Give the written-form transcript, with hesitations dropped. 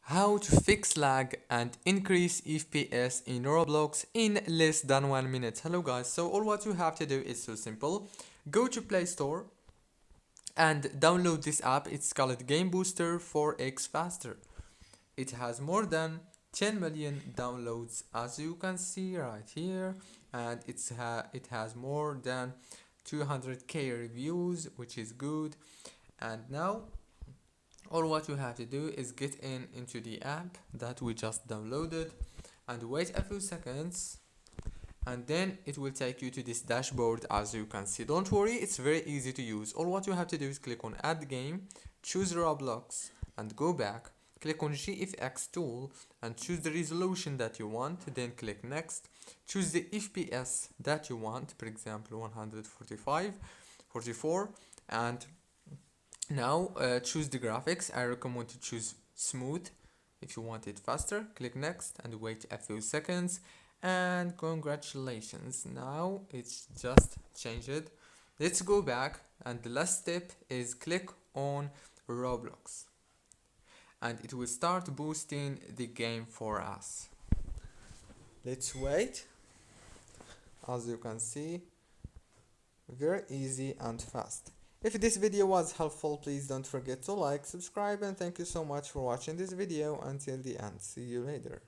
How to fix lag and increase FPS in Roblox in less than 1 minute. Hello guys, so all what you have to do is so simple. Go to Play Store and download this app. It's called Game Booster 4x Faster. It has more than 10 million downloads as you can see right here, and it has more than 200k reviews, which is good. And now all what you have to do is get into the app that we just downloaded and wait a few seconds, and then it will take you to this dashboard. As you can see, don't worry, it's very easy to use. All what you have to do is click on add game, choose Roblox and go back, click on GFX tool and choose the resolution that you want, then click next, choose the FPS that you want, for example 145 44, and now choose the graphics. I recommend to choose smooth if you want it faster. Click next and wait a few seconds, and congratulations, now it's just changed. Let's go back, and the last step is click on Roblox and it will start boosting the game for us. Let's wait. As you can see, very easy and fast. If this video was helpful, please don't forget to like, subscribe, and thank you so much for watching this video until the end. See you later.